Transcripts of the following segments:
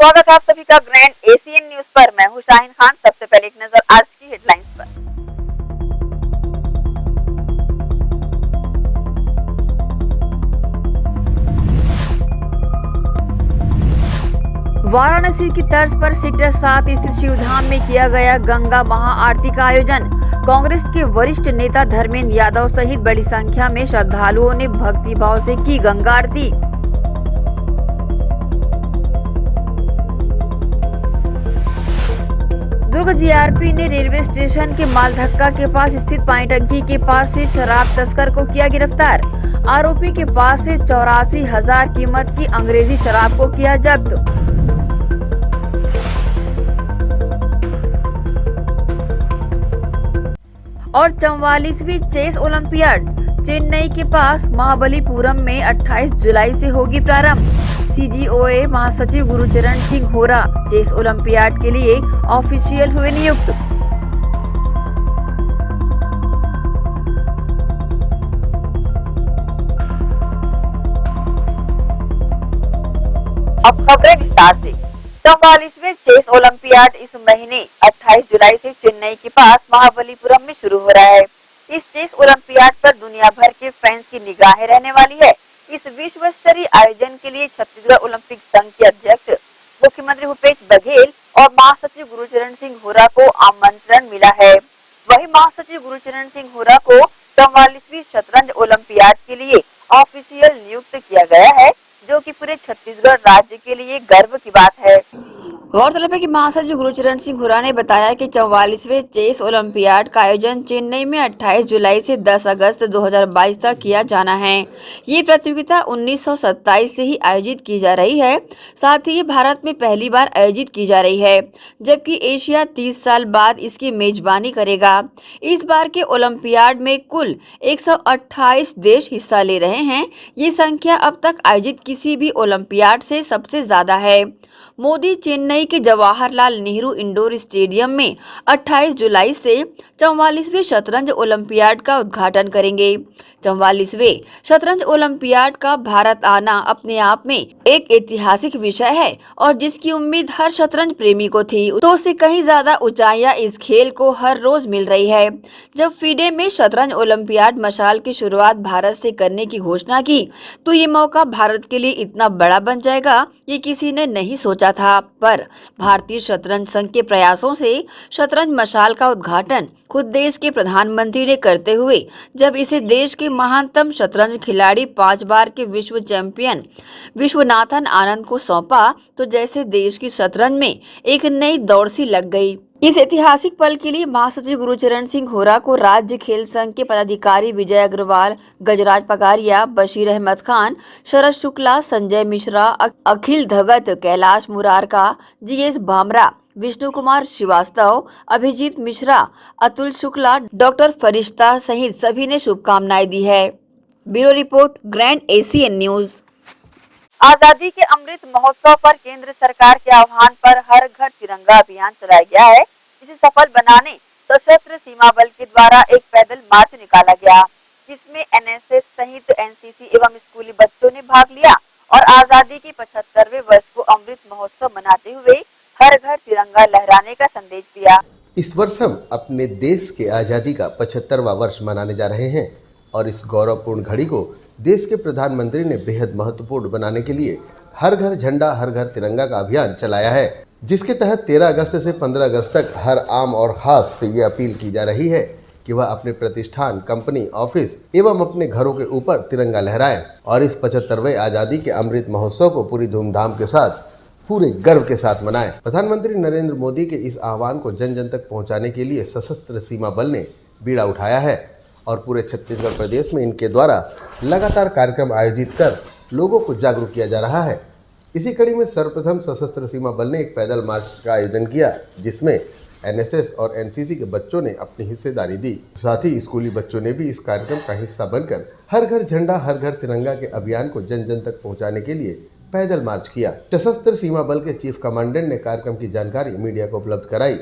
स्वागत है आप सभी का ग्रैंड एशियन न्यूज पर। मैं हूं शाहीन खान। सबसे पहले एक नजर आज की हेडलाइंस पर। वाराणसी की तर्ज पर सेक्टर 7 स्थित शिवधाम में किया गया गंगा महाआरती का आयोजन। कांग्रेस के वरिष्ठ नेता धर्मेंद्र यादव सहित बड़ी संख्या में श्रद्धालुओं ने भक्तिभाव से की गंगा आरती। दुर्ग जीआरपी ने रेलवे स्टेशन के मालधक्का के पास स्थित पानी टंकी के पास से शराब तस्कर को किया गिरफ्तार। आरोपी के पास से 84,000 कीमत की अंग्रेजी शराब को किया जब्त। और 44वीं चेस ओलंपियाड चेन्नई के पास महाबलीपुरम में 28 जुलाई से होगी प्रारंभ। सीजीओए महासचिव गुरुचरण सिंह होरा चेस ओलंपियाड के लिए ऑफिशियल हुए नियुक्त। अब खबरें विस्तार से। 44वें चेस ओलंपियाड इस महीने 28 जुलाई से चेन्नई के पास महाबलीपुरम में शुरू हो रहा है। इस चेस ओलंपियाड पर दुनिया भर के फैंस की निगाहें रहने वाली है। इस विश्व स्तरीय आयोजन के लिए छत्तीसगढ़ ओलंपिक संघ के अध्यक्ष मुख्यमंत्री भूपेश बघेल और महासचिव गुरुचरण सिंह होरा को आमंत्रण मिला है। वहीं महासचिव गुरुचरण सिंह होरा को 44वीं शतरंज ओलंपियाड के लिए ऑफिशियल नियुक्त किया गया है, जो कि पूरे छत्तीसगढ़ राज्य के लिए गर्व की बात है। गौरतलब है कि महासचिव गुरुचरण सिंह होरा ने बताया कि 44वें चेस ओलंपियाड का आयोजन चेन्नई में 28 जुलाई से 10 अगस्त 2022 तक किया जाना है। ये प्रतियोगिता 1927 से ही आयोजित की जा रही है। साथ ही भारत में पहली बार आयोजित की जा रही है, जबकि एशिया 30 साल बाद इसकी मेजबानी करेगा। इस बार के ओलंपियाड में कुल 128 देश हिस्सा ले रहे हैं। ये संख्या अब तक आयोजित किसी भी ओलंपियाड से सबसे ज्यादा है। मोदी चेन्नई के जवाहरलाल नेहरू इंडोर स्टेडियम में 28 जुलाई से 44वें शतरंज ओलंपियाड का उद्घाटन करेंगे। 44वें शतरंज ओलंपियाड का भारत आना अपने आप में एक ऐतिहासिक विषय है और जिसकी उम्मीद हर शतरंज प्रेमी को थी, तो उससे कहीं ज्यादा ऊंचाइयां इस खेल को हर रोज मिल रही है। जब फीडे में शतरंज ओलंपियाड मशाल की शुरुआत भारत से करने की घोषणा की, तो ये मौका भारत के लिए इतना बड़ा बन जाएगा, ये किसी ने नहीं सोचा था। पर भारतीय शतरंज संघ के प्रयासों से शतरंज मशाल का उद्घाटन खुद देश के प्रधानमंत्री ने करते हुए जब इसे देश के महानतम शतरंज खिलाड़ी 5 बार के विश्व चैंपियन विश्वनाथन आनंद को सौंपा, तो जैसे देश की शतरंज में एक नई दौड़ सी लग गई। इस ऐतिहासिक पल के लिए महासचिव गुरुचरण सिंह होरा को राज्य खेल संघ के पदाधिकारी विजय अग्रवाल, गजराज पगारिया, बशीर अहमद खान, शरद शुक्ला, संजय मिश्रा, अखिल धगत, कैलाश मुरारका, जीएस भामरा, विष्णु कुमार श्रीवास्तव, अभिजीत मिश्रा, अतुल शुक्ला, डॉक्टर फरिश्ता सहित सभी ने शुभकामनाएं दी है। Bureau report, grand Asian news. आजादी के अमृत महोत्सव पर केंद्र सरकार के आह्वान पर हर घर तिरंगा अभियान चलाया गया है। इसे सफल बनाने सशस्त्र सीमा बल के द्वारा एक पैदल मार्च निकाला गया, जिसमें एनएसएस सहित एनसीसी एवं स्कूली बच्चों ने भाग लिया और आजादी के 75वें वर्ष को अमृत महोत्सव मनाते हुए हर घर तिरंगा लहराने का संदेश दिया। इस वर्ष हम अपने देश के आजादी का 75वां वर्ष मनाने जा रहे हैं और इस गौरवपूर्ण घड़ी को देश के प्रधानमंत्री ने बेहद महत्वपूर्ण बनाने के लिए हर घर झंडा हर घर तिरंगा का अभियान चलाया है, जिसके तहत 13 अगस्त से 15 अगस्त तक हर आम और खास से ये अपील की जा रही है कि वह अपने प्रतिष्ठान, कंपनी, ऑफिस एवं अपने घरों के ऊपर तिरंगा लहराएं और इस 75वें आजादी के अमृत महोत्सव को पूरी धूमधाम के साथ, पूरे गर्व के साथ मनाएं। प्रधानमंत्री नरेंद्र मोदी के इस आह्वान को जन जन तक पहुंचाने के लिए सशस्त्र सीमा बल ने बीड़ा उठाया है और पूरे छत्तीसगढ़ प्रदेश में इनके द्वारा लगातार कार्यक्रम आयोजित कर लोगों को जागरूक किया जा रहा है। इसी कड़ी में सर्वप्रथम सशस्त्र सीमा बल ने एक पैदल मार्च का आयोजन किया, जिसमें एनएसएस और एनसीसी के बच्चों ने अपनी हिस्सेदारी दी। साथ ही स्कूली बच्चों ने भी इस कार्यक्रम का हिस्सा बनकर हर घर झंडा हर घर तिरंगा के अभियान को जन जन तक पहुंचाने के लिए पैदल मार्च किया। सशस्त्र सीमा बल के चीफ कमांडेंट ने कार्यक्रम की जानकारी मीडिया को उपलब्ध कराई।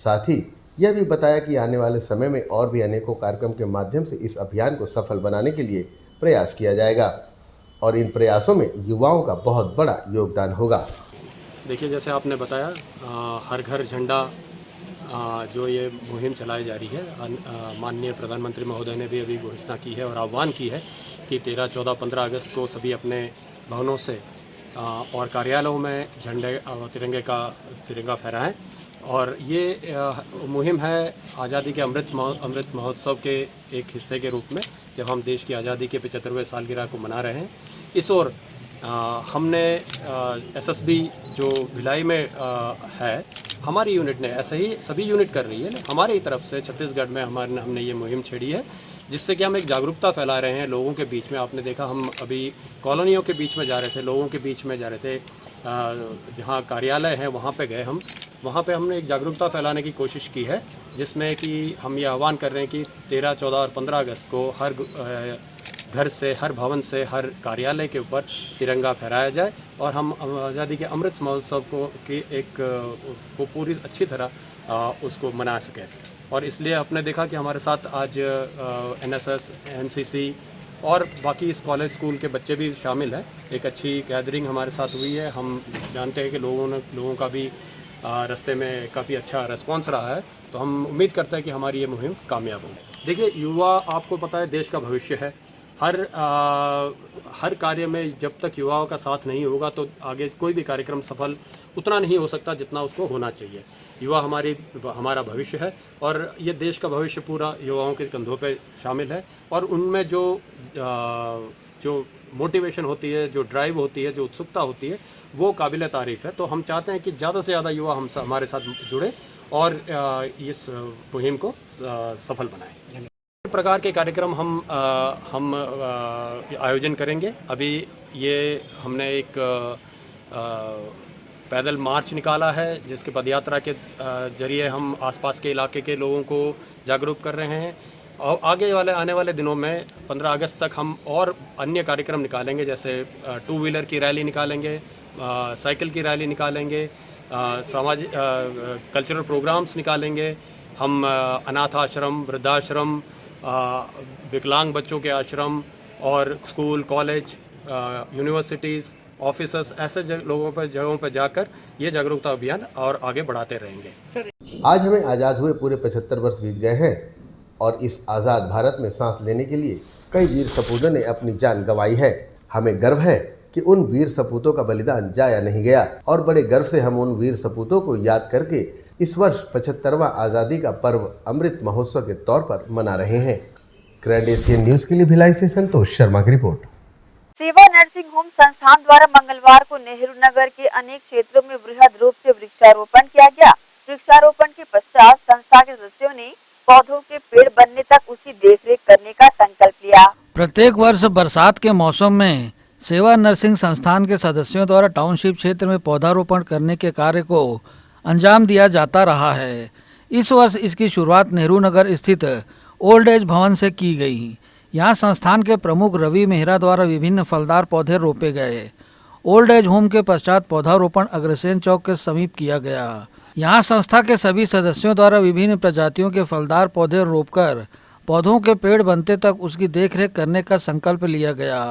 साथ ही यह भी बताया कि आने वाले समय में और भी अनेकों कार्यक्रम के माध्यम से इस अभियान को सफल बनाने के लिए प्रयास किया जाएगा और इन प्रयासों में युवाओं का बहुत बड़ा योगदान होगा। देखिए, जैसे आपने बताया हर घर झंडा जो ये मुहिम चलाई जा रही है, माननीय प्रधानमंत्री महोदय ने भी अभी घोषणा की है और आह्वान की है कि 13, 14, 15 अगस्त को सभी अपने भवनों से और कार्यालयों में तिरंगा फहराएं। और ये मुहिम है आज़ादी के अमृत महोत्सव के एक हिस्से के रूप में, जब हम देश की आज़ादी के 75वें सालगिरह को मना रहे हैं। इस ओर हमने एसएसबी जो भिलाई में है, हमारी यूनिट ने, ऐसे ही सभी यूनिट कर रही है, हमारी तरफ से छत्तीसगढ़ में हमने ये मुहिम छेड़ी है, जिससे कि हम एक जागरूकता फैला रहे हैं लोगों के बीच में। आपने देखा, हम अभी कॉलोनियों के बीच में जा रहे थे, लोगों के बीच में जा रहे थे, जहाँ कार्यालय है वहाँ पे गए हम, वहाँ पे हमने एक जागरूकता फैलाने की कोशिश की है, जिसमें कि हम ये आह्वान कर रहे हैं कि 13, 14 और 15 अगस्त को हर घर से, हर भवन से, हर कार्यालय के ऊपर तिरंगा फहराया जाए और हम आज़ादी के अमृत महोत्सव को पूरी अच्छी तरह उसको मना सकें। और इसलिए आपने देखा कि हमारे साथ आज एनएसएस, एनसीसी और बाकी इस कॉलेज स्कूल के बच्चे भी शामिल हैं। एक अच्छी गैदरिंग हमारे साथ हुई है। हम जानते हैं कि लोगों का भी रास्ते में काफ़ी अच्छा रिस्पॉन्स रहा है, तो हम उम्मीद करते हैं कि हमारी ये मुहिम कामयाब होगी। देखिए, युवा, आपको पता है, देश का भविष्य है। हर कार्य में जब तक युवाओं का साथ नहीं होगा तो आगे कोई भी कार्यक्रम सफल उतना नहीं हो सकता जितना उसको होना चाहिए। युवा हमारा भविष्य है और ये देश का भविष्य पूरा युवाओं के कंधों पे शामिल है। और उनमें जो मोटिवेशन होती है, जो ड्राइव होती है, जो उत्सुकता होती है, वो काबिल तारीफ़ है। तो हम चाहते हैं कि ज़्यादा से ज़्यादा युवा हमारे साथ जुड़े और इस मुहिम को सफल बनाएं। प्रकार के कार्यक्रम हम आयोजन करेंगे। अभी ये हमने एक पैदल मार्च निकाला है, जिसके पदयात्रा के जरिए हम आसपास के इलाके के लोगों को जागरूक कर रहे हैं। और आने वाले दिनों में 15 अगस्त तक हम और अन्य कार्यक्रम निकालेंगे, जैसे 2 व्हीलर की रैली निकालेंगे, साइकिल की रैली निकालेंगे, सामाजिक कल्चरल प्रोग्राम्स निकालेंगे। हम अनाथ आश्रम, वृद्धाश्रम, विकलांग बच्चों के आश्रम और स्कूल, कॉलेज, यूनिवर्सिटीज़, ऑफिसर्स, ऐसे जगहों पर जाकर ये जागरूकता अभियान और आगे बढ़ाते रहेंगे। आज हमें आज़ाद हुए पूरे 75 वर्ष बीत गए हैं और इस आज़ाद भारत में सांस लेने के लिए कई वीर सपूतों ने अपनी जान गंवाई है। हमें गर्व है कि उन वीर सपूतों का बलिदान जाया नहीं गया और बड़े गर्व से हम उन वीर सपूतों को याद करके इस वर्ष 75वां आज़ादी का पर्व अमृत महोत्सव के तौर पर मना रहे हैं। ग्रैंड एशियन न्यूज़ के लिए भिलाई से संतोष शर्मा की रिपोर्ट। सेवा नर्सिंग होम संस्थान द्वारा मंगलवार को नेहरू नगर के अनेक क्षेत्रों में वृहद रूप से वृक्षारोपण किया गया। वृक्षारोपण के पश्चात संस्था के सदस्यों ने पौधों के पेड़ बनने तक उसकी देखरेख करने का संकल्प लिया। प्रत्येक वर्ष बरसात के मौसम में सेवा नर्सिंग संस्थान के सदस्यों द्वारा टाउनशिप क्षेत्र में पौधारोपण करने के कार्य को अंजाम दिया जाता रहा है। इस वर्ष इसकी शुरुआत नेहरू नगर स्थित ओल्ड एज भवन से की गई। यहाँ संस्थान के प्रमुख रवि मेहरा द्वारा विभिन्न फलदार पौधे रोपे गए। ओल्ड एज होम के पश्चात पौधारोपण अग्रसेन चौक के समीप किया गया। यहाँ संस्था के सभी सदस्यों द्वारा विभिन्न प्रजातियों के फलदार पौधे रोपकर पौधों के पेड़ बनते तक उसकी देखरेख करने का संकल्प लिया गया।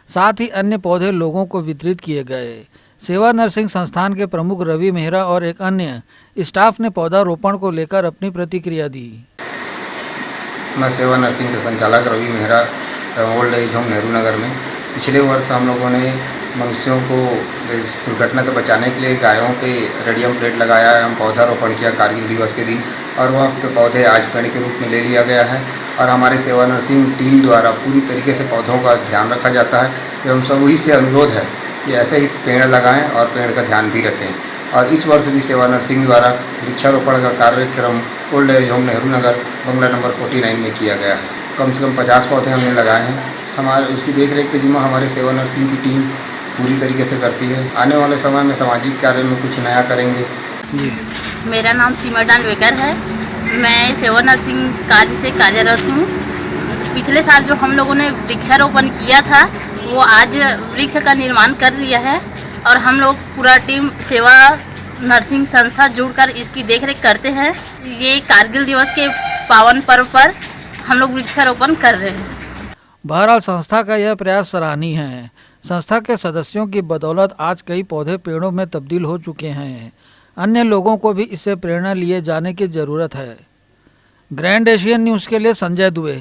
साथ ही अन्य पौधे लोगों को वितरित किए गए। सेवा नर्सिंग संस्थान के प्रमुख रवि मेहरा और एक अन्य स्टाफ ने पौधारोपण को लेकर अपनी प्रतिक्रिया दी। मैं सेवा नर्सिंग के संचालक Ravi Mehra old age home Nehru Nagar में पिछले वर्ष हम लोगों ने मनुष्यों को दुर्घटना से बचाने के लिए गायों पे रेडियम प्लेट लगाया है। हम पौधारोपण किया कारगिल दिवस के दिन और वह पौधे आज पेड़ के रूप में ले लिया गया है और हमारे सेवा नर्सिंग टीम द्वारा पूरी तरीके से पौधों का ध्यान रखा जाता है एवं सभी से अनुरोध है कि ऐसे ही पेड़ लगाएं और पेड़ का ध्यान भी रखें। और इस वर्ष भी सेवा नर्सिंग द्वारा वृक्षारोपण का कार्यक्रम ओल्ड एज होम नेहरू नगर बंगला नंबर 49 में किया गया है। कम से कम 50 पौधे हमने लगाए हैं। हमारे उसकी देखरेख के जिम्मा हमारे सेवा नर्सिंग की टीम पूरी तरीके से करती है। आने वाले समय में सामाजिक कार्य में कुछ नया करेंगे। मेरा नाम सीमा डांडवेकर है। मैं सेवा नर्सिंग कार्य से कार्यरत हूँ। पिछले साल जो हम लोगों ने वृक्षारोपण किया था वो आज वृक्ष का निर्माण कर लिया है और हम लोग पूरा टीम सेवा नर्सिंग संस्था जुड़कर इसकी देखरेख करते हैं। ये कारगिल दिवस के पावन पर्व पर हम लोग वृक्षारोपण कर रहे हैं। बहरहाल संस्था का यह प्रयास सराहनीय है। संस्था के सदस्यों की बदौलत आज कई पौधे पेड़ों में तब्दील हो चुके हैं। अन्य लोगों को भी इससे प्रेरणा लिए जाने की जरूरत है। ग्रैंड एशियन न्यूज़ के लिए संजय दुबे।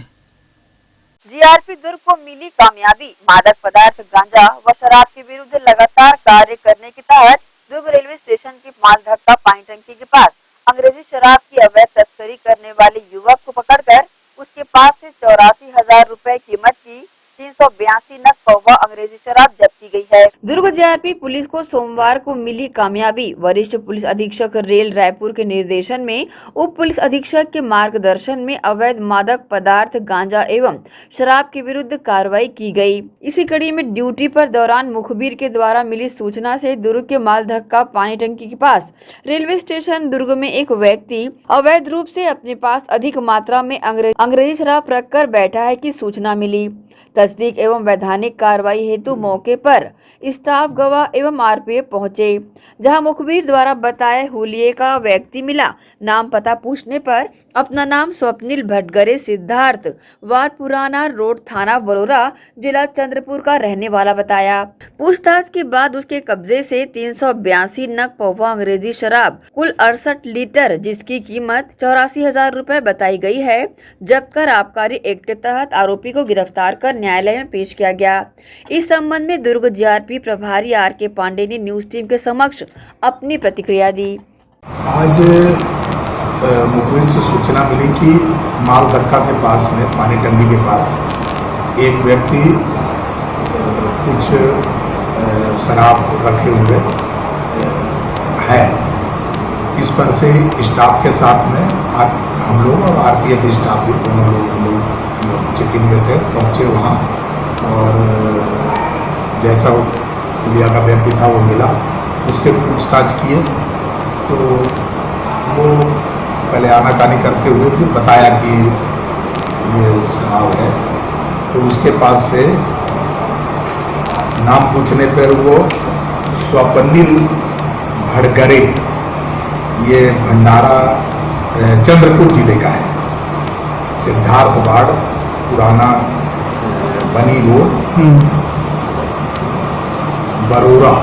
जीआरपी दुर्ग को मिली कामयाबी। मादक पदार्थ गांजा व शराब के विरुद्ध लगातार कार्य करने के तहत दुर्ग रेलवे स्टेशन की मालधक्का पानी टंकी के पास अंग्रेजी शराब की अवैध तस्करी करने वाले युवक को पकड़कर उसके पास से 84,000 रुपए कीमत की 382 नग पौवा अंग्रेजी शराब जब्त की गई है। दुर्ग जीआरपी पुलिस को सोमवार को मिली कामयाबी। वरिष्ठ पुलिस अधीक्षक रेल रायपुर के निर्देशन में उप पुलिस अधीक्षक के मार्गदर्शन में अवैध मादक पदार्थ गांजा एवं शराब के विरुद्ध कार्रवाई की गई। इसी कड़ी में ड्यूटी पर दौरान मुखबिर के द्वारा मिली सूचना से दुर्ग के मालधक्का पानी टंकी के पास रेलवे स्टेशन दुर्ग में एक व्यक्ति अवैध रूप से अपने पास अधिक मात्रा में अंग्रेजी शराब रखकर बैठा है की सूचना मिली। तस्दीक एवं वैधानिक कार्रवाई हेतु मौके पर स्टाफ गवाह एवं आरपीएफ पहुंचे, जहां मुखबिर द्वारा बताए हुलिये का व्यक्ति मिला। नाम पता पूछने पर अपना नाम स्वप्निल भटगरे सिद्धार्थ, वार्ड पुराना रोड, थाना बरोरा, जिला चंद्रपुर का रहने वाला बताया। पूछताछ के बाद उसके कब्जे से 382 नग पौवा अंग्रेजी शराब कुल 68 लीटर जिसकी कीमत 84,000 रुपए बताई गई है जब्त कर आबकारी एक्ट के तहत आरोपी को गिरफ्तार कर न्यायालय में पेश किया गया। इस संबंध में दुर्ग जीआरपी प्रभारी आर.के. पांडे ने न्यूज टीम के समक्ष अपनी प्रतिक्रिया दी। आज मुखबिर से सूचना मिली कि मालधक्का के पास में पानी टंकी के पास एक व्यक्ति कुछ शराब रखे हुए है। इस पर से स्टाफ के साथ में हम लोग और आरपीएफ स्टाफ भी दोनों लोग चेकिंग में थे, पहुँचे वहाँ और जैसा हुलिया का व्यक्ति था वो मिला, उससे पूछताछ किए तो वो पहले आनाकानी करते हुए फिर बताया कि ये शराब है। तो उसके पास से नाम पूछने पर वो स्वप्निल भटगरे, ये भंडारा चंद्रपुर जिले का है, सिद्धार्थ वार्ड पुराना बनी रोड बरोरा,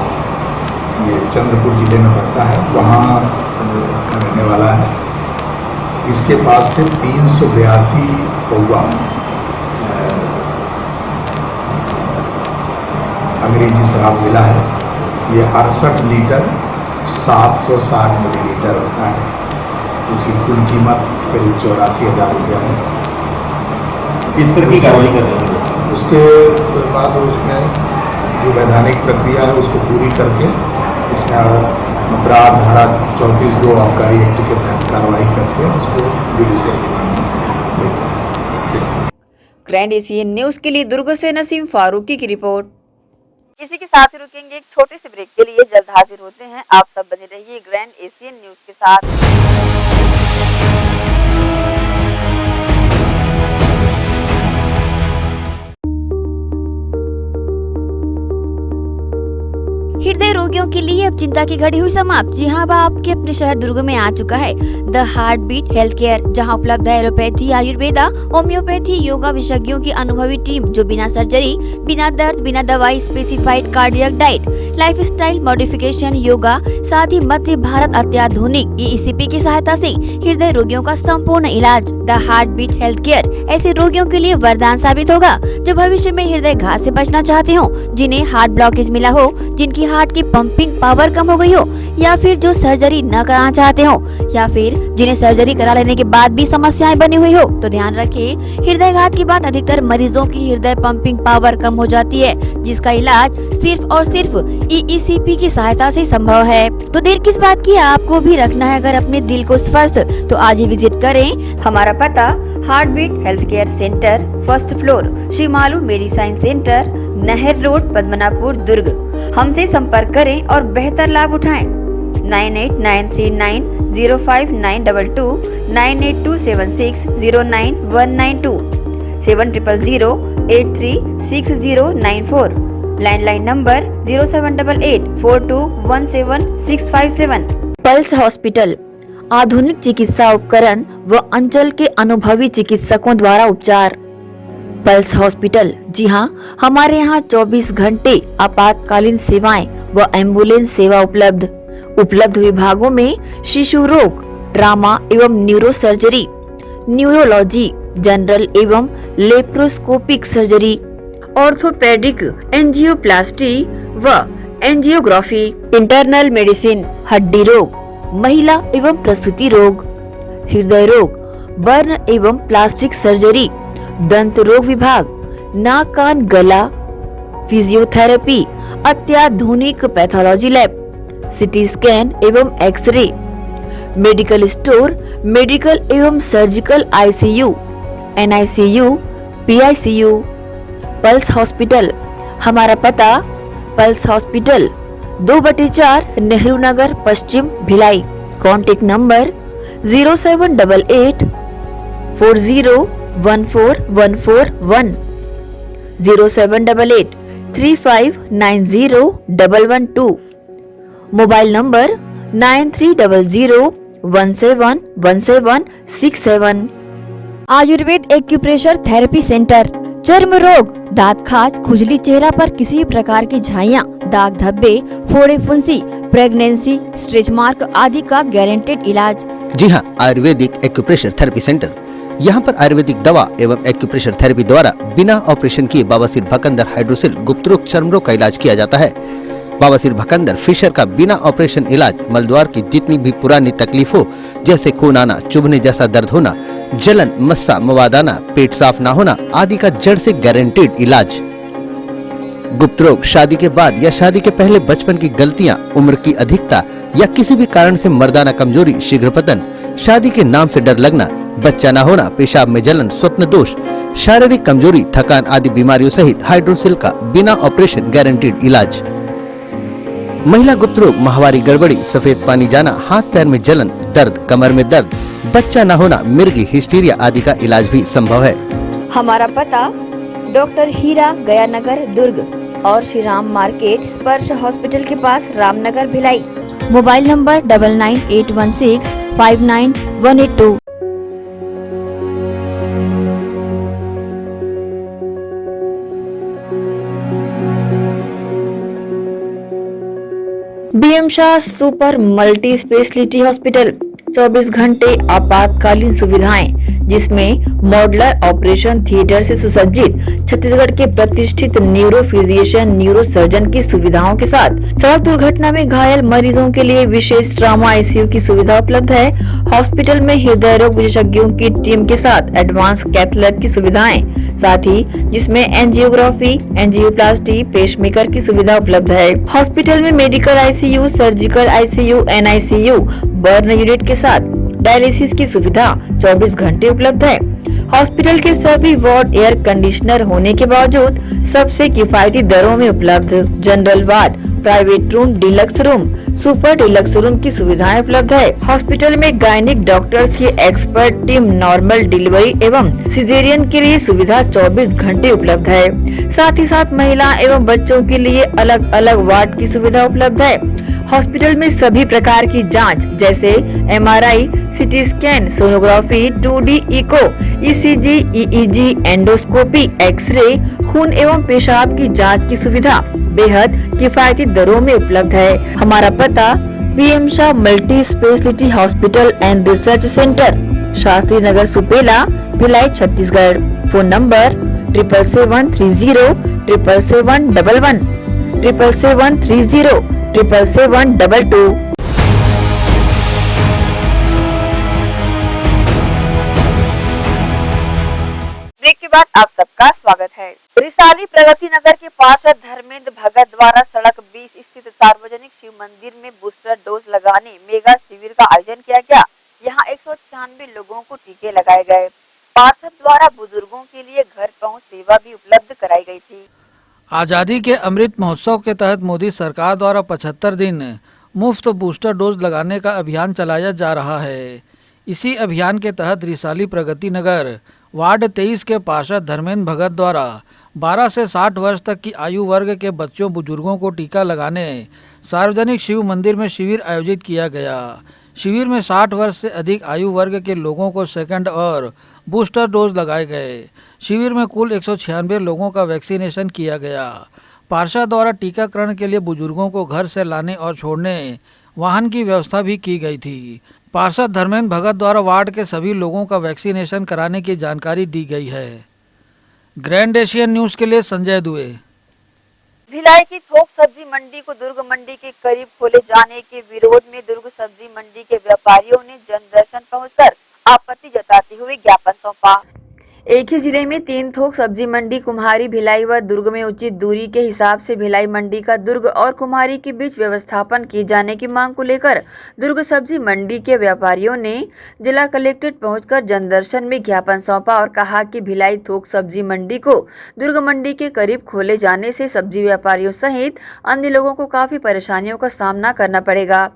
ये चंद्रपुर जिले में पड़ता है, वहाँ का रहने वाला है। इसके पास से 382 पौवा अंग्रेजी शराब मिला है। ये 68 लीटर 760 मिलीलीटर होता है। इसकी कुल कीमत करीब 84,000 रुपया है। किस पर की कार्रवाई कर रहे हैं? उसके बाद उसमें जो वैधानिक प्रक्रिया है उसको पूरी करके उसका अपराध धारा 34(2) आबकारी एक्ट के तहत कार्रवाई करके उसको जुडिशियल रिमांड में। ग्रैंड एशियन न्यूज के लिए दुर्ग से नसीम फारूकी की रिपोर्ट। इसी के साथ ही रुकेंगे एक छोटे से ब्रेक के लिए, जल्द हाजिर होते हैं। आप सब बने रहिए ग्रैंड एशियन न्यूज के साथ। हृदय रोगियों के लिए अब चिंता की घड़ी हुई समाप्त। जी हाँ, अब आपके अपने शहर दुर्ग में आ चुका है the heart beat health care, जहाँ उपलब्ध है एलोपैथी, आयुर्वेदा, होम्योपैथी, योगा विशेषज्ञों की अनुभवी टीम जो बिना सर्जरी, बिना दर्द, बिना दवाई, specified cardiac diet, lifestyle modification, yoga, साथ ही मध्य भारत अत्याधुनिक ECP की सहायता से हृदय रोगियों का संपूर्ण इलाज। The heart beat health care ऐसे रोगियों के लिए वरदान साबित होगा जो भविष्य में हृदय घात से बचना चाहते हो, जिन्हें हार्ट ब्लॉकेज मिला हो, जिनकी हार्ट की पंपिंग पावर कम हो गई हो, या फिर जो सर्जरी न कराना चाहते हो, या फिर जिन्हें सर्जरी करा लेने के बाद भी समस्याएं बनी हुई हो। तो ध्यान रखिए, हृदयघात के बाद अधिकतर मरीजों की हृदय पंपिंग पावर कम हो जाती है, जिसका इलाज सिर्फ और सिर्फ ECP की सहायता से संभव है। तो देर किस बात की, आपको भी रखना है अगर अपने दिल को स्वस्थ, तो आज ही विजिट करें। हमारा पता heart beat health care centre, 1st floor, Shri Malu medicine centre, Nahar road, Padmanapur, Durg. हमसे संपर्क करें और बेहतर लाभ उठाएं। 9893905922, 9827609192, 7000836094, लैंडलाइन नंबर 0788421767। पल्स हॉस्पिटल, आधुनिक चिकित्सा उपकरण व अंचल के अनुभवी चिकित्सकों द्वारा उपचार। पल्स हॉस्पिटल, जी हाँ, हमारे यहाँ 24 घंटे आपातकालीन सेवाएं व एम्बुलेंस सेवा उपलब्ध विभागों में शिशु रोग, ट्रामा एवं न्यूरो सर्जरी, न्यूरोलॉजी, जनरल एवं लेप्रोस्कोपिक सर्जरी, ऑर्थोपेडिक, एंजियोप्लास्टी व एंजियोग्राफी, इंटरनल मेडिसिन, हड्डी रोग, महिला एवं प्रसूति रोग, हृदय रोग, बर्न एवं प्लास्टिक सर्जरी, दंत रोग विभाग, नाक कान गला, फिजियोथेरेपी, अत्याधुनिक पैथोलॉजी लैब, सिटी स्कैन एवं एक्सरे, मेडिकल स्टोर, मेडिकल एवं surgical ICU, NICU, PICU. Pulse hospital, हमारा पता पल्स हॉस्पिटल 2/4 नेहरू नगर पश्चिम Bhilai. Contact number 0788 40141141, 0788 35901112, mobile number 9300171767। Ayurveda acupressure therapy centre, चर्म रोग, दांत खाज, खुजली, चेहरा पर किसी भी प्रकार की झाइयाँ, दाग धब्बे, फोड़े फुंसी, प्रेगनेंसी, स्ट्रेच मार्क आदि का गारंटेड इलाज। जी हाँ, आयुर्वेदिक एक्यूप्रेशर थेरेपी सेंटर। यहाँ पर आयुर्वेदिक दवा एवं एक्यूप्रेशर थेरेपी द्वारा बिना ऑपरेशन किए बवासीर, भकंदर, हाइड्रोसिल, गुप्त रोग, चर्म रोग का इलाज किया जाता है। बवासीर, भकंदर, फिशर का बिना ऑपरेशन इलाज, मलद्वार की जितनी भी पुरानी तकलीफ हो, जैसे खून आना, चुभने जैसा दर्द होना, जलन, मस्सा, मवाद आना, पेट साफ ना होना आदि का जड़ से गारंटेड इलाज। गुप्त रोग, शादी के बाद या शादी के पहले बचपन की गलतियां, उम्र की अधिकता या किसी भी कारण से मर्दाना कमजोरी, शीघ्र पतन, शादी के नाम से डर लगना, बच्चा न होना, पेशाब में जलन, स्वप्न दोष, शारीरिक कमजोरी, थकान आदि बीमारियों सहित हाइड्रोसिल का बिना ऑपरेशन गारंटेड इलाज। महिला गुप्त रोग, माहवारी गड़बड़ी, सफेद पानी जाना, हाथ पैर में जलन, दर्द, कमर में दर्द, बच्चा न होना, मिर्गी, हिस्टीरिया आदि का इलाज भी संभव है। हमारा पता डॉक्टर हीरा, गया नगर, दुर्ग और श्री राम मार्केट, स्पर्श हॉस्पिटल के पास, Ramnagar, Bhilai. Mobile number 9981659182। BM Shah super multi speciality hospital, 24 घंटे आपातकालीन सुविधाएं, जिसमें मॉडुलर ऑपरेशन थिएटर से सुसज्जित, छत्तीसगढ़ के प्रतिष्ठित न्यूरो फिजिशियन, न्यूरो सर्जन की सुविधाओं के साथ सड़क दुर्घटना में घायल मरीजों के लिए विशेष ट्रॉमा आईसीयू की सुविधा उपलब्ध है। हॉस्पिटल में हृदय रोग विशेषज्ञों की टीम के साथ एडवांस कैथ लैब की सुविधाएं, साथ ही जिसमें एंजियोग्राफी, एंजियोप्लास्टी, पेसमेकर की सुविधा उपलब्ध है। हॉस्पिटल में medical ICU, surgical ICU, NICU, burn unit के साथ डायलिसिस की सुविधा 24 घंटे उपलब्ध है। हॉस्पिटल के सभी वार्ड एयर कंडीशनर होने के बावजूद सबसे किफायती दरों में उपलब्ध। General ward, private room, deluxe room, super deluxe room की सुविधाएं उपलब्ध है। हॉस्पिटल में गायनिक डॉक्टर्स की एक्सपर्ट टीम, नॉर्मल डिलीवरी एवं सिजेरियन के लिए सुविधा 24 घंटे उपलब्ध है। साथ ही साथ महिला एवं बच्चों के लिए अलग अलग वार्ड की सुविधा उपलब्ध है। हॉस्पिटल में सभी प्रकार की जांच जैसे MRI, CT scan, sonography, 2D echo, ECG, EEG, endoscopy, x ray, खून एवं पेशाब की जांच की सुविधा बेहद किफायती दरों में उपलब्ध है। हमारा पता BM Shah multi speciality hospital and research centre, Shastri Nagar, Supela, Bhilai, Chhattisgarh. Phone number 7730777111, 77307772। Break के बाद आप सबका स्वागत है। रिसाली प्रगति नगर के पार्षद धर्मेंद्र भगत द्वारा सड़क 20 स्थित सार्वजनिक शिव मंदिर में बूस्टर डोज लगाने मेगा शिविर का आयोजन किया गया। यहाँ 196 लोगों को टीके लगाए गए। पार्षद द्वारा बुजुर्गों के लिए घर पहुँच सेवा भी उपलब्ध कराई गई थी। आज़ादी के अमृत महोत्सव के तहत मोदी सरकार द्वारा 75 दिन मुफ्त बूस्टर डोज लगाने का अभियान चलाया जा रहा है। इसी अभियान के तहत रिसाली प्रगति नगर वार्ड 23 के पार्षद धर्मेंद्र भगत द्वारा 12 से 60 वर्ष तक की आयु वर्ग के बच्चों बुजुर्गों को टीका लगाने सार्वजनिक शिव मंदिर में शिविर आयोजित किया गया। शिविर में 60 वर्ष से अधिक आयु वर्ग के लोगों को सेकंड और बूस्टर डोज लगाए गए। शिविर में कुल 196 लोगों का वैक्सीनेशन किया गया। पार्षद द्वारा टीकाकरण के लिए बुजुर्गों को घर से लाने और छोड़ने वाहन की व्यवस्था भी की गई थी। पार्षद धर्मेंद्र भगत द्वारा वार्ड के सभी लोगों का वैक्सीनेशन कराने की जानकारी दी गई है। ग्रैंड एशियन न्यूज के लिए संजय दुबे। भिलाई की थोक सब्जी मंडी को दुर्ग मंडी के करीब खोले जाने के विरोध में दुर्ग सब्जी मंडी के व्यापारियों ने जनदर्शन पहुंचकर आपत्ति जताते हुए ज्ञापन सौंपा। एक ही जिले में 3 थोक सब्जी मंडी कुम्हारी, भिलाई व दुर्ग में उचित दूरी के हिसाब से भिलाई मंडी का दुर्ग और कुम्हारी के बीच व्यवस्थापन किए जाने की मांग को लेकर दुर्ग सब्जी मंडी के व्यापारियों ने जिला कलेक्ट्रेट पहुंचकर जनदर्शन में ज्ञापन सौंपा और कहा कि भिलाई थोक सब्जी मंडी को दुर्ग मंडी के करीब खोले जाने से सब्जी व्यापारियों सहित अन्य लोगों को काफी परेशानियों का सामना करना पड़ेगा।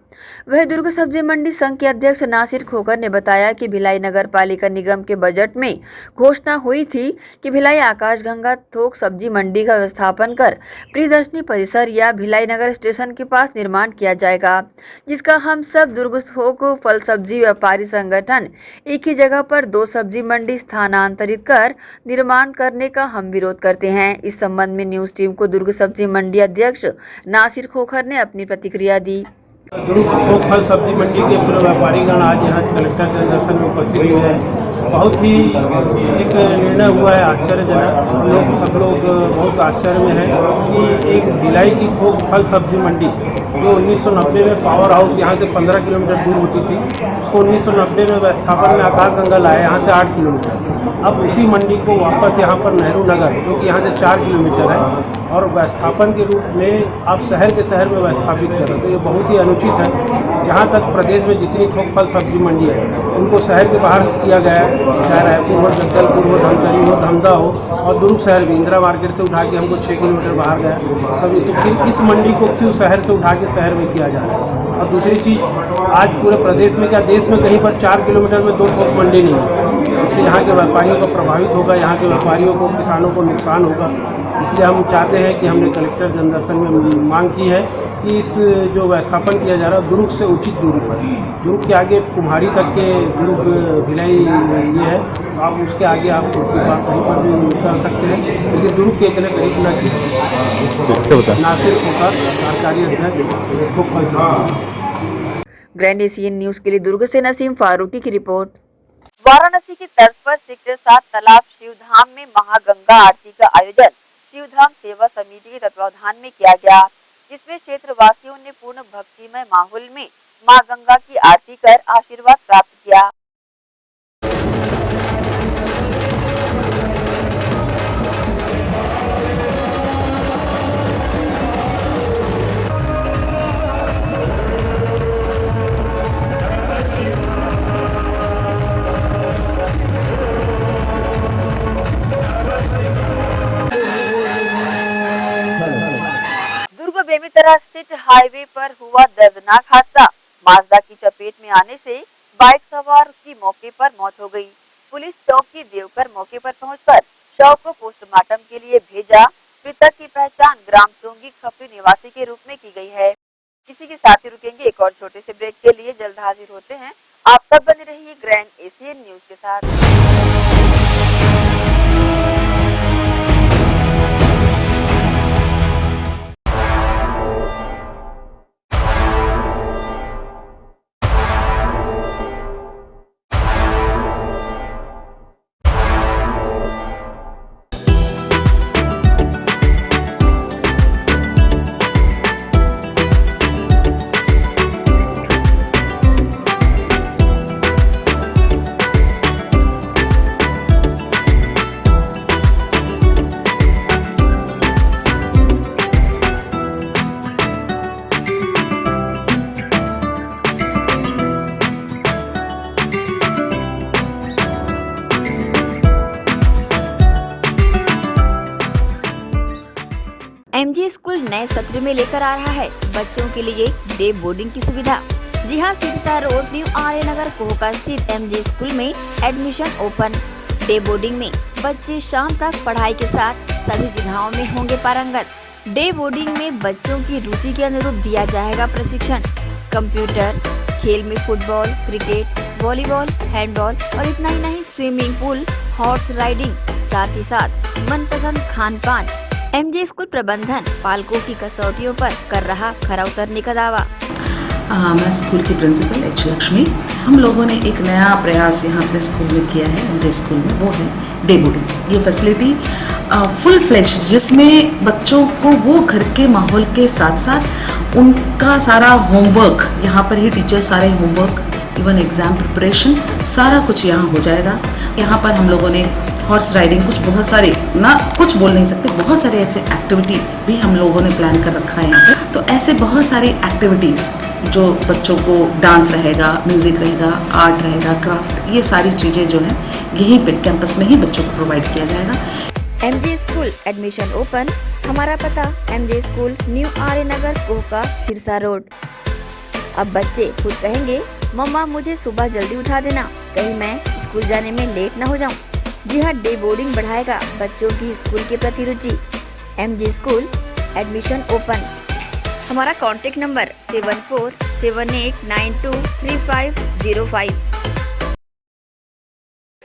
वह दुर्ग सब्जी मंडी संघ के अध्यक्ष नासिर खोखर ने बताया कि भिलाई नगर पालिका निगम के बजट में घोषणा हुई थी कि भिलाई आकाशगंगा थोक सब्जी मंडी का व्यवस्थापन कर प्रियदर्शनी परिसर या भिलाई नगर स्टेशन के पास निर्माण किया जाएगा, जिसका हम सब दुर्ग थोक फल सब्जी व्यापारी संगठन एक ही जगह पर 2 सब्जी मंडी स्थानांतरित कर निर्माण करने का हम विरोध करते हैं। इस संबंध में न्यूज टीम को दुर्ग सब्जी मंडी अध्यक्ष नासिर खोखर ने अपनी प्रतिक्रिया दी। दुर्ग थोक फल सब्जी मंडी के पूरे व्यापारीगण आज यहाँ कलेक्टर के दर्शन में उपस्थित हुए हैं। बहुत ही एक निर्णय हुआ है आश्चर्यजनक। सब लोग बहुत आश्चर्य में हैं कि एक भिलाई की थोक फल सब्जी मंडी जो 1990 में पावर हाउस यहाँ से 15 किलोमीटर दूर होती थी, उसको 1990 में व्यवस्थापन में आकाशगंगा लाया यहाँ से 8 किलोमीटर। अब उसी मंडी को वापस यहाँ पर नेहरू नगर जो कि यहाँ से 4 किलोमीटर है और व्यवस्थापन के रूप में आप शहर के शहर में व्यवस्थापित कर रहे हैं, तो ये बहुत ही अनुचित है। जहाँ तक प्रदेश में जितनी थोक फल सब्जी मंडी है उनको शहर के बाहर किया गया है, चाहे रायपुर हो, जगदलपुर हो, धमतरी हो, धमदा हो और दुर्ग शहर भी इंदिरा मार्केट से उठा के हमको 6 किलोमीटर बाहर गया सभी। तो फिर इस मंडी को क्यों शहर से उठा के शहर में किया जा रहा है? और दूसरी चीज़, आज पूरे प्रदेश में क्या देश में कहीं पर 4 किलोमीटर में 2 थोक मंडी नहीं है। इससे यहाँ के व्यापारियों को प्रभावित होगा, यहाँ के व्यापारियों को, किसानों को नुकसान होगा। इसलिए हम चाहते हैं कि हमने कलेक्टर जनदर्शन में मांग की है कि इस जो व्यवस्थापन किया जा रहा है दुर्ग से उचित दूरी पर, दुर्ग के आगे कुम्हारी तक के दुर्ग भिलाई ये है, तो आप उसके आगे आप कहीं पर भी कर सकते हैं, लेकिन दुर्ग के अकेले कहीं न की नासिर खोखर सरकारी अध्यक्ष। ग्रैंड एशियन न्यूज के लिए दुर्ग से नसीम फारूकी की रिपोर्ट। वाराणसी की तर्ज पर सेक्टर 7 तालाब शिवधाम में महागंगा आरती का आयोजन शिवधाम सेवा समिति के तत्वावधान में किया गया, जिसमें क्षेत्रवासियों ने पूर्ण भक्तिमय माहौल में मां गंगा की आरती कर आशीर्वाद प्राप्त किया। बेमेतरा स्थित हाईवे पर हुआ दर्दनाक हादसा। माजदा की चपेट में आने से बाइक सवार की मौके पर मौत हो गई। पुलिस चौकी देवकर मौके पर पहुंचकर शव को पोस्टमार्टम के लिए भेजा। मृतक की पहचान ग्राम चोंगी खपरी निवासी के रूप में की गई है। किसी के साथ ही रुकेंगे एक और छोटे से ब्रेक के लिए, जल्द हाजिर होते हैं। आप सब बने रहिए ग्रैंड एशियन न्यूज के साथ। एमजी स्कूल नए सत्र में लेकर आ रहा है बच्चों के लिए डे बोर्डिंग की सुविधा। जी हां, सिरसा रोड न्यू आर्य नगर कोहका स्थित एमजी स्कूल में एडमिशन ओपन। डे बोर्डिंग में बच्चे शाम तक पढ़ाई के साथ सभी विधाओं में होंगे पारंगत। डे बोर्डिंग में बच्चों की रुचि के अनुरूप दिया जाएगा प्रशिक्षण। कंप्यूटर, खेल में फुटबॉल, क्रिकेट, वॉलीबॉल, हैंडबॉल और इतना ही नहीं, स्विमिंग पूल, हॉर्स राइडिंग, साथ ही साथ मनपसंद खान पान। एमजे स्कूल प्रबंधन पालकों की कसौटियों पर कर रहा खरा उतरने का दावा। मैं स्कूल की प्रिंसिपल एच लक्ष्मी। हम लोगों ने एक नया प्रयास यहाँ अपने स्कूल में किया है एमजे स्कूल में, वो है डे बोर्डिंग। ये फैसिलिटी फुल फ्लेज्ड, जिसमें बच्चों को वो घर के माहौल के साथ साथ उनका सारा होमवर्क, यहाँ पर ही टीचर्स सारे होमवर्क, इवन एग्ज़ाम प्रिपरेशन, सारा कुछ यहाँ हो जाएगा। यहाँ पर हम लोगों ने हॉर्स राइडिंग, कुछ बहुत सारे, ना कुछ बोल नहीं सकते, बहुत सारे ऐसे एक्टिविटी भी हम लोगों ने प्लान कर रखा है यहाँ पे। तो ऐसे बहुत सारी एक्टिविटीज़ जो बच्चों को, डांस रहेगा, म्यूज़िक रहेगा, आर्ट रहेगा, क्राफ्ट, ये सारी चीज़ें जो हैं यहीं पे कैंपस में ही बच्चों को प्रोवाइड किया जाएगा। MJ school admission open. हमारा पता एमजे स्कूल न्यू आर्य नगर, कोहका, सिरसा रोड। अब बच्चे खुद कहेंगे, मम्मा मुझे सुबह जल्दी उठा देना, कहीं मैं स्कूल जाने में लेट न हो जाऊं। जी हाँ, डे बोर्डिंग बढ़ाएगा बच्चों की स्कूल के प्रति रुचि। MJ school admission open. हमारा कॉन्टेक्ट नंबर 7478923505।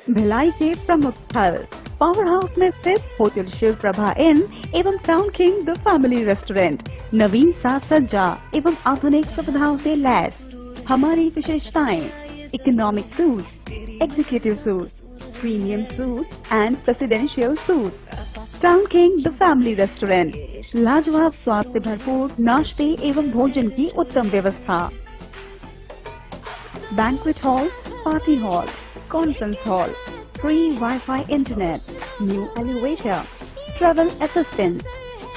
भिलाई के प्रमुख स्थल पावर हाउस में स्थित होटल शिव प्रभा इन एवं town king the family restaurant नवीन साज सज्जा एवं आधुनिक सुविधाओं से लैस। हमारी विशेषताएं: economic suite, executive suite, premium suite and presidential suite. Town king the family restaurant, लाजवाब स्वाद से भरपूर नाश्ते एवं भोजन की उत्तम व्यवस्था। Banquet hall, party hall, conference hall, free Wi-Fi internet, new elevator, travel assistance,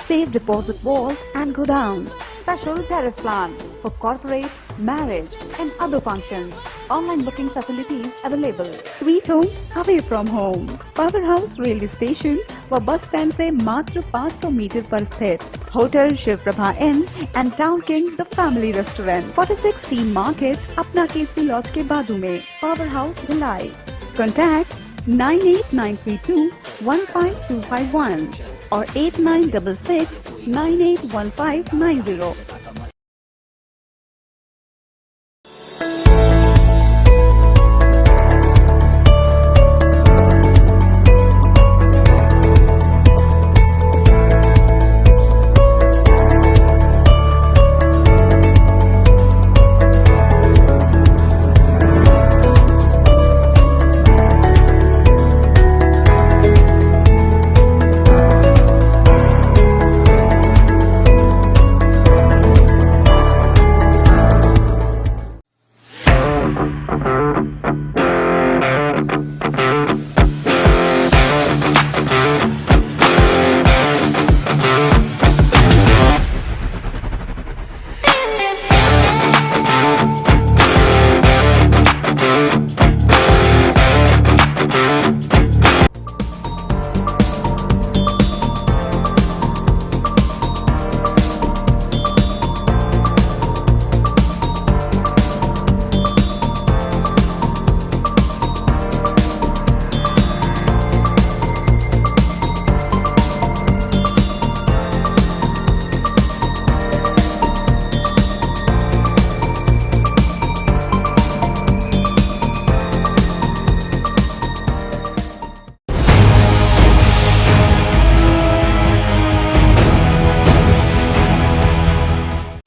safe deposit vault and godown, special tariff plan for corporate, marriage and other functions. Online booking facilities available. Sweet home away from home. Powerhouse railway station व bus stand से मात्र 500 metre पर स्थित hotel Shiv Prabha inn and town king the family restaurant, 46 T market, अपना KC laws के बाजू में। Power house Bhilai. Contact 9893215251 और 8966981590।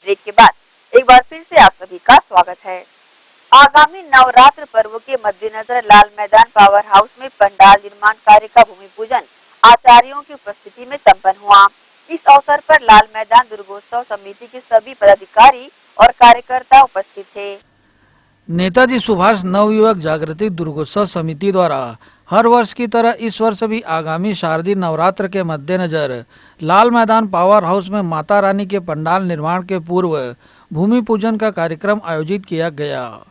ब्रेक के बाद एक बार फिर से आप सभी का स्वागत है। आगामी नवरात्र पर्व के मद्देनजर लाल मैदान पावर हाउस में पंडाल निर्माण कार्य का भूमि पूजन आचार्यों की उपस्थिति में संपन्न हुआ। इस अवसर पर लाल मैदान दुर्गोत्सव समिति के सभी पदाधिकारी और कार्यकर्ता उपस्थित थे। नेताजी सुभाष नवयुवक जागृति दुर्गोत्सव समिति द्वारा हर वर्ष की तरह इस वर्ष भी आगामी शारदीय नवरात्र के मद्देनजर लाल मैदान पावर हाउस में माता रानी के पंडाल निर्माण के पूर्व भूमि पूजन का कार्यक्रम आयोजित किया गया।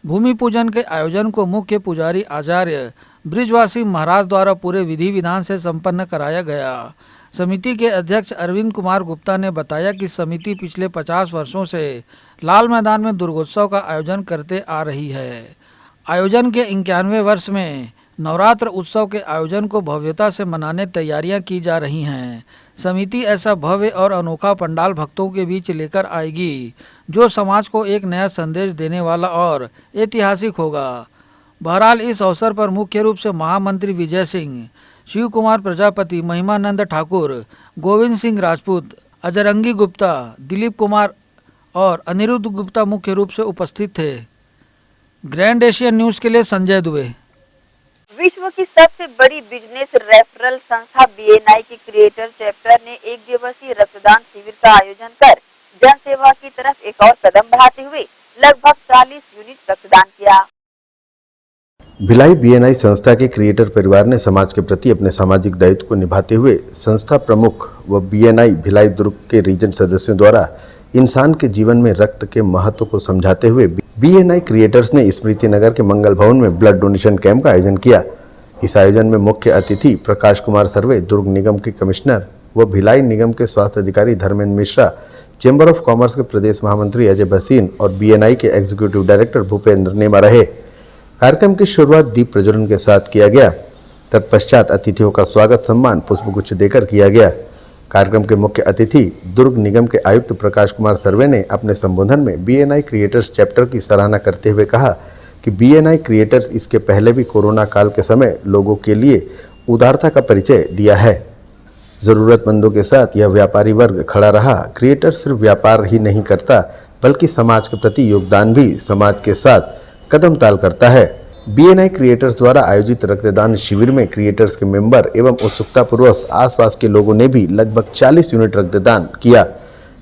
भूमि पूजन के आयोजन को मुख्य पुजारी आचार्य ब्रिजवासी महाराज द्वारा पूरे विधि विधान से संपन्न कराया गया। समिति के अध्यक्ष अरविंद कुमार गुप्ता ने बताया कि समिति पिछले 50 वर्षों से लाल मैदान में दुर्गोत्सव का आयोजन करते आ रही है। आयोजन के 91वें वर्ष में नवरात्र उत्सव के आयोजन को भव्यता से मनाने तैयारियां की जा रही हैं। समिति ऐसा भव्य और अनोखा पंडाल भक्तों के बीच लेकर आएगी जो समाज को एक नया संदेश देने वाला और ऐतिहासिक होगा। बहरहाल इस अवसर पर मुख्य रूप से महामंत्री विजय सिंह, शिव कुमार प्रजापति, महिमानंद ठाकुर, गोविंद सिंह राजपूत, अजरंगी गुप्ता, दिलीप कुमार और अनिरुद्ध गुप्ता मुख्य रूप से उपस्थित थे। ग्रैंड एशियन न्यूज़ के लिए संजय दुबे। विश्व की सबसे बड़ी बिजनेस रेफरल संस्था BNI की क्रिएटर चैप्टर ने एक दिवसीय रक्तदान शिविर का आयोजन कर जन सेवा की तरफ एक और कदम बढ़ाते हुए लगभग 40 यूनिट रक्तदान किया। भिलाई BNI संस्था के क्रिएटर परिवार ने समाज के प्रति अपने सामाजिक दायित्व को निभाते हुए संस्था प्रमुख व BNI भिलाई दुर्ग के रीजन सदस्यों द्वारा इंसान के जीवन में रक्त के महत्व को समझाते हुए BNI क्रिएटर्स ने स्मृति नगर के मंगल भवन में ब्लड डोनेशन कैंप का आयोजन किया। इस आयोजन में मुख्य अतिथि प्रकाश कुमार सर्वे, दुर्ग निगम के कमिश्नर व भिलाई निगम के स्वास्थ्य अधिकारी Dharmendra Mishra, chamber of commerce के प्रदेश महामंत्री अजय भसीन और BNI के एग्जीक्यूटिव डायरेक्टर भूपेंद्र नेमा रहे। कार्यक्रम की शुरुआत दीप प्रज्वलन के साथ किया गया। तत्पश्चात अतिथियों का स्वागत सम्मान पुष्पगुच्छ देकर किया गया। कार्यक्रम के मुख्य अतिथि दुर्ग निगम के आयुक्त प्रकाश कुमार सर्वे ने अपने संबोधन में BNI क्रिएटर्स चैप्टर की सराहना करते हुए कहा कि BNI क्रिएटर्स इसके पहले भी कोरोना काल के समय लोगों के लिए उदारता का परिचय दिया है। जरूरतमंदों के साथ यह व्यापारी वर्ग खड़ा रहा। क्रिएटर सिर्फ व्यापार ही नहीं करता बल्कि समाज के प्रति योगदान भी समाज के साथ कदम ताल करता है। BNI क्रिएटर्स द्वारा आयोजित रक्तदान शिविर में क्रिएटर्स के मेंबर एवं उत्सुकतापूर्वक आसपास के लोगों ने भी लगभग 40 यूनिट रक्तदान किया।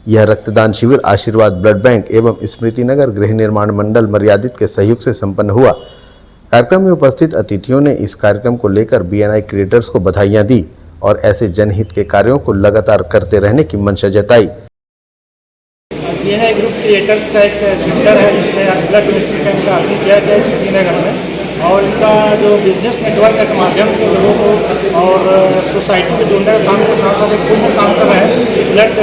यह रक्तदान शिविर आशीर्वाद ब्लड बैंक एवं स्मृति नगर गृह निर्माण मंडल मर्यादित के सहयोग से संपन्न हुआ। कार्यक्रम में उपस्थित अतिथियों ने इस कार्यक्रम को लेकर BNI क्रिएटर्स को बधाइयां दी और ऐसे जनहित के कार्यों को लगातार करते रहने की मंशा जताई। BNI ग्रुप क्रिएटर्स का एक सेंटर है जिसमें ब्लड डोनेशन कैंप का आयोजन किया गया है स्मृति नगर में, और इनका जो बिजनेस नेटवर्क के माध्यम से लोगों को और सोसाइटी में जोड़ने का काम के साथ साथ एक पुण्य काम कर रहे हैं। ब्लड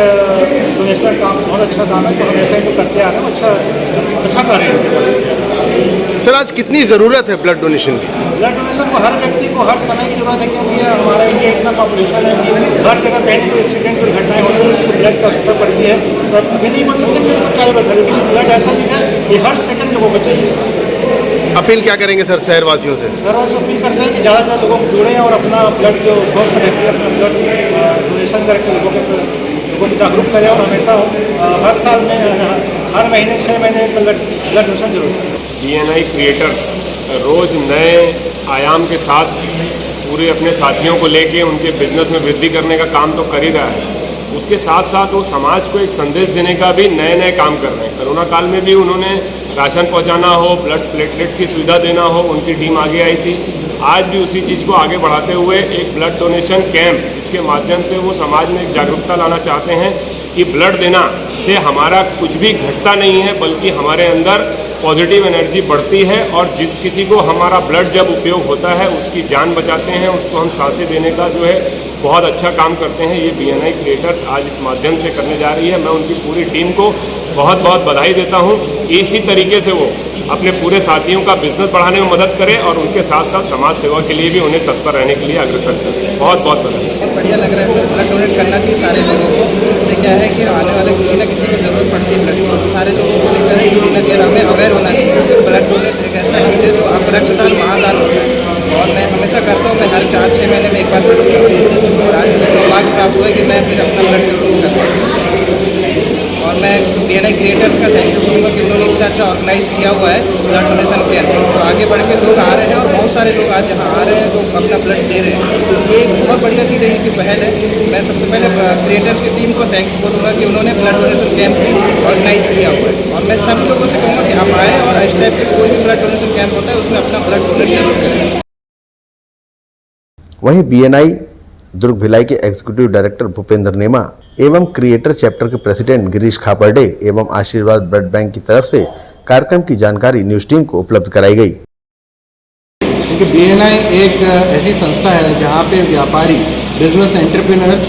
डोनेशन काम बहुत अच्छा काम है, तो हमेशा इनको करते आ रहे हैं। अच्छा कार्य है। सर, आज कितनी ज़रूरत है ब्लड डोनेशन की? ब्लड डोनेशन को हर व्यक्ति को हर समय की जरूरत है, क्योंकि हमारा इंडिया इतना पॉपुलेशन है कि हर जगह कहीं ना कोई एक्सीडेंट दुर्घटनाएं होती है, उसको ब्लड की आवश्यकता पड़ती है। तो अभी नहीं बोल सकते कि इसको क्या जरूरत है, लेकिन ब्लड ऐसा चीज़ है ये हर सेकंड लोगों को चाहिए। अपील क्या करेंगे सर शहरवासियों से? शहरवासियों अपील करते हैं कि ज़्यादा से ज़्यादा लोगों को जुड़ें और अपना ब्लड जो स्वस्थ रहती है अपना ब्लड डोनेशन करके लोगों को जागरूक करें, और हमेशा हर साल में हर महीने 6 महीने ब्लड डोनेशन जरूर करें। BNI क्रिएटर्स रोज़ नए आयाम के साथ पूरे अपने साथियों को लेके उनके बिजनेस में वृद्धि करने का काम तो कर ही रहा है, उसके साथ साथ वो समाज को एक संदेश देने का भी नए नए काम कर रहे हैं। कोरोना काल में भी उन्होंने राशन पहुंचाना हो, ब्लड प्लेटलेट्स की सुविधा देना हो, उनकी टीम आगे आई थी। आज भी उसी चीज़ को आगे बढ़ाते हुए एक ब्लड डोनेशन कैंप, जिसके माध्यम से वो समाज में एक जागरूकता लाना चाहते हैं कि ब्लड देना से हमारा कुछ भी घटता नहीं है, बल्कि हमारे अंदर पॉजिटिव एनर्जी बढ़ती है, और जिस किसी को हमारा ब्लड जब उपयोग होता है उसकी जान बचाते हैं, उसको हम सांसें देने का जो है बहुत अच्छा काम करते हैं। ये BNI क्रिएटर्स आज इस माध्यम से करने जा रही है। मैं उनकी पूरी टीम को बहुत बहुत बधाई देता हूँ। इसी तरीके से वो अपने पूरे साथियों का बिजनेस बढ़ाने में मदद करें और उनके साथ साथ समाज सेवा के लिए भी उन्हें तत्पर रहने के लिए अग्रसर करें। बहुत बहुत बधाई। बहुत बढ़िया लग रहा है सर, ब्लड डोनेट करना चाहिए सारे लोगों को। इससे क्या है कि आने वाले किसी न किसी को जरूरत पड़ती है ब्लड की, सारे लोगों को लेकर है कि दिन अगर हमें अवेयर होना चाहिए। ब्लड डोनेट एक ऐसा चीज़ है, तो आप रक्तदान महादान होता है, और मैं हमेशा करता हूँ। मैं हर 4-6 महीने में एक बार जरूर करता हूँ, और आज मुझे सौभाग्य प्राप्त हुआ है कि मैं फिर अपना ब्लड जरूर करता हूँ। और मैं BNI क्रिएटर्स का थैंक यू करूँगा कि उन्होंने इतना अच्छा ऑर्गेनाइज किया हुआ है ब्लड डोनेशन कैंप। तो आगे बढ़ के लोग आ रहे हैं, और बहुत सारे लोग आज यहाँ आ रहे हैं तो अपना ब्लड दे रहे हैं। ये एक बहुत बढ़िया चीज़ है, इनकी पहल है। मैं सबसे पहले क्रिएटर्स की टीम को थैंक्स बोलूँगा कि उन्होंने ब्लड डोनेशन कैंप भी ऑर्गेनाइज किया हुआ है। और मैं सभी लोगों से कहूँगा कि आप आएँ, और इस टाइप के कोई भी ब्लड डोनेशन कैंप होता है उसमें अपना ब्लड डोनेट जरूर करें। वहीं BNI दुर्ग भिलाई के एग्जीक्यूटिव डायरेक्टर भूपेंद्र नेमा एवं क्रिएटर चैप्टर के प्रेसिडेंट गिरीश खापर्डे एवं आशीर्वाद ब्लड बैंक की तरफ से कार्यक्रम की जानकारी न्यूज टीम को उपलब्ध कराई गई। देखिए, BNI एक ऐसी संस्था है जहाँ पे व्यापारी, बिजनेस एंटरप्रेन्योर्स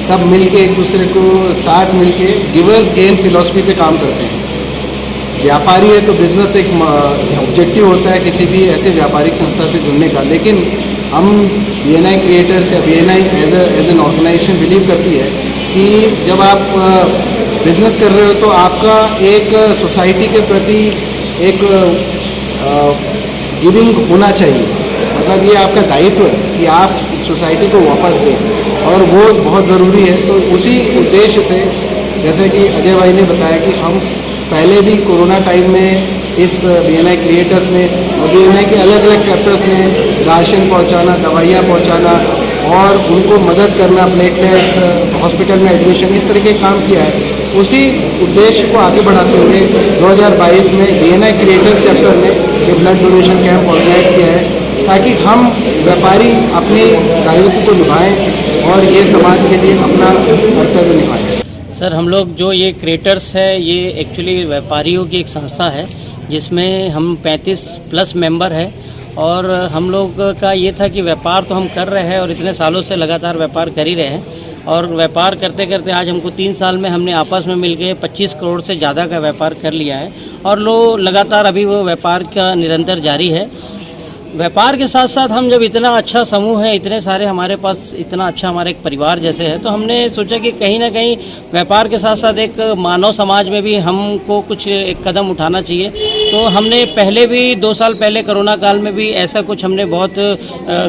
सब मिलके एक दूसरे को साथ मिलके गिवर्स गेन फिलॉसफी पे काम करते हैं। व्यापारी है तो बिजनेस एक ऑब्जेक्टिव होता है किसी भी ऐसे व्यापारिक संस्था से जुड़ने का, लेकिन हम BNI क्रिएटर्स या BNI as an organisation believe करती है कि जब आप बिजनेस कर रहे हो तो आपका एक सोसाइटी के प्रति एक गिविंग होना चाहिए, मतलब ये आपका दायित्व है। कि आप सोसाइटी को वापस दें, और वो बहुत ज़रूरी है। तो उसी उद्देश्य से जैसे कि अजय भाई ने बताया कि हम पहले भी कोरोना टाइम में इस BNI क्रिएटर्स ने और BNI के अलग अलग चैप्टर्स ने राशन पहुंचाना, दवाइयाँ पहुंचाना और उनको मदद करना, प्लेटलेट्स, हॉस्पिटल में एडमिशन, इस तरह के काम किया है। उसी उद्देश्य को आगे बढ़ाते हुए 2022 में BNI क्रिएटर चैप्टर ने ये ब्लड डोनेशन कैंप ऑर्गेनाइज किया है, ताकि हम व्यापारी अपने दायित्व को निभाएं और ये समाज के लिए अपना कर्तव्य निभाएं। सर, हम लोग जो ये क्रिएटर्स है, ये एक्चुअली व्यापारियों की एक संस्था है जिसमें हम 35 प्लस मेंबर है। और हम लोग का ये था कि व्यापार तो हम कर रहे हैं और इतने सालों से लगातार व्यापार कर ही रहे हैं, और व्यापार करते करते आज हमको 3 साल में हमने आपस में मिलके 25 करोड़ से ज़्यादा का व्यापार कर लिया है, और लगातार अभी वो व्यापार का निरंतर जारी है। व्यापार के साथ साथ हम जब इतना अच्छा समूह है, इतने सारे हमारे पास, इतना अच्छा हमारे एक परिवार जैसे है, तो हमने सोचा कि कहीं ना कहीं व्यापार के साथ साथ एक मानव समाज में भी हमको कुछ एक कदम उठाना चाहिए। तो हमने पहले भी 2 साल पहले कोरोना काल में भी ऐसा कुछ हमने बहुत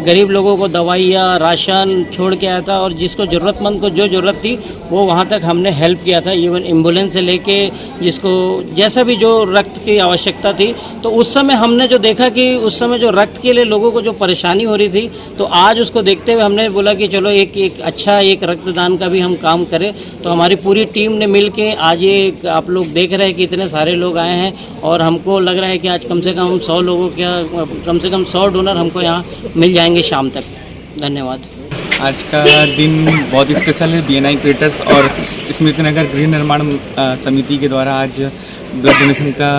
गरीब लोगों को दवाइयाँ, राशन छोड़ के आया था, और जिसको ज़रूरतमंद को जो ज़रूरत थी वो वहाँ तक हमने हेल्प किया था। इवन एम्बुलेंस से लेके जिसको जैसा भी जो रक्त की आवश्यकता थी, तो उस समय हमने जो देखा कि उस समय जो रक्त के लिए लोगों को जो परेशानी हो रही थी, तो आज उसको देखते हुए हमने बोला कि चलो एक अच्छा एक रक्तदान का भी हम काम करें। तो हमारी पूरी टीम ने मिल के आज ये आप लोग देख रहे हैं कि इतने सारे लोग आए हैं, और हमको लग रहा है कि आज कम से कम 100 लोगों का कम से कम 100 डोनर हमको यहाँ मिल जाएंगे शाम तक। धन्यवाद। आज का दिन बहुत स्पेशल है। BNI क्रिएटर्स और स्मृति नगर गृह निर्माण समिति के द्वारा आज ब्लड डोनेशन का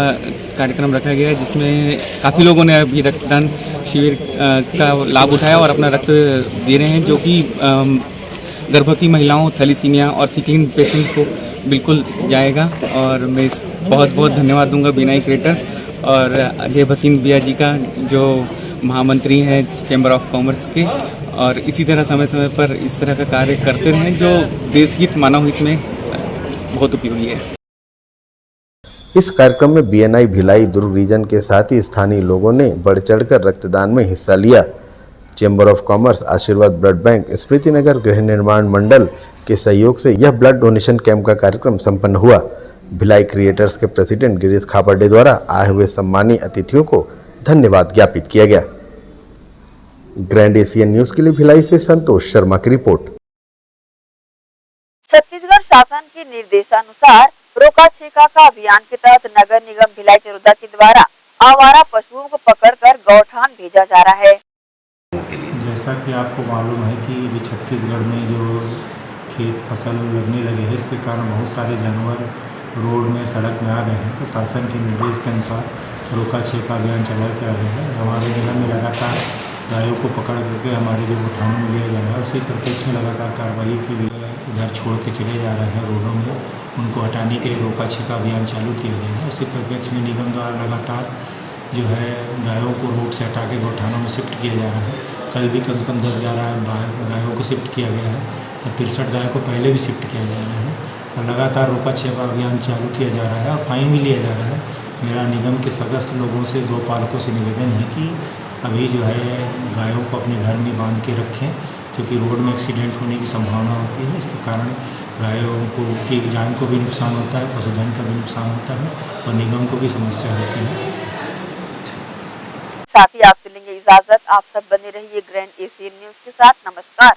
कार्यक्रम रखा गया है, जिसमें काफ़ी लोगों ने अभी रक्तदान शिविर का लाभ उठाया और अपना रक्त दे रहे हैं, जो कि गर्भवती महिलाओं, थैलीसीमिया और सिकलिंग पेशेंट को बिल्कुल जाएगा। और मैं बहुत बहुत धन्यवाद दूंगा BNI क्रिएटर्स और अजय भसीन भैया जी का, जो महामंत्री हैं चैम्बर ऑफ कॉमर्स के, और इसी तरह समय समय पर इस तरह का कार्य करते रहें जो देश हित, मानव हित में बहुत उपयोगी है। इस कार्यक्रम में BNI भिलाई दुर्ग रीजन के साथ ही स्थानीय लोगों ने बढ़ चढ़कर रक्तदान में हिस्सा लिया। चैम्बर ऑफ कॉमर्स, आशीर्वाद ब्लड बैंक, स्मृति नगर गृह निर्माण मंडल के सहयोग से यह ब्लड डोनेशन कैंप का कार्यक्रम संपन्न हुआ। भिलाई क्रिएटर्स के प्रेसिडेंट गिरीश खापर्डे द्वारा आए हुए सम्मानीय अतिथियों को धन्यवाद ज्ञापित किया गया। ग्रैंड एशियन न्यूज के लिए भिलाई से संतोष शर्मा की रिपोर्ट। छत्तीसगढ़ शासन के निर्देशानुसार रोका छेका का अभियान के तहत नगर निगम भिलाई चरोदा के द्वारा आवारा पशुओं को पकड़कर गौठान भेजा जा रहा है। जैसा कि आपको मालूम है कि अभी छत्तीसगढ़ में जो खेत फसल लगने लगे हैं, इसके कारण बहुत सारे जानवर रोड में, सड़क में आ गए हैं। तो शासन के निर्देश के अनुसार रोका छेका अभियान चला के आ रहे हैं। हमारे निगम में लगातार गायों को पकड़ करके हमारे जो गौठानों में लिया जा रहा है, उसी परिप्रेक्ष्य में लगातार कार्रवाई की गई है। इधर छोड़ के चले जा रहे हैं रोडों में, उनको हटाने के लिए रोका छेका अभियान चालू किया गया है। उसी परिप्रेक्ष्य में निगम द्वारा लगातार जो है गायों को रोड से हटा के गौठानों में शिफ्ट किया जा रहा है। कल भी कम से कम 10-11 गायों को शिफ्ट किया गया है और 63 गायों को पहले भी शिफ्ट किया जा रहा है। और लगातार रोका छेका अभियान चालू किया जा रहा है और फाइन भी लिया जा रहा है। मेरा निगम के सदस्य लोगों से, गौपालकों से निवेदन है कि अभी जो है गायों को अपने घर में बांध के रखें, क्योंकि रोड में एक्सीडेंट होने की संभावना होती है। इसके कारण गायों को की जान को भी नुकसान होता है, पशुधन का भी नुकसान होता है और निगम को भी समस्या होती है। साथ ही आपसे लेंगे इजाजत। आप सब बने रहिए ग्रैंड एशियन न्यूज के साथ। नमस्कार।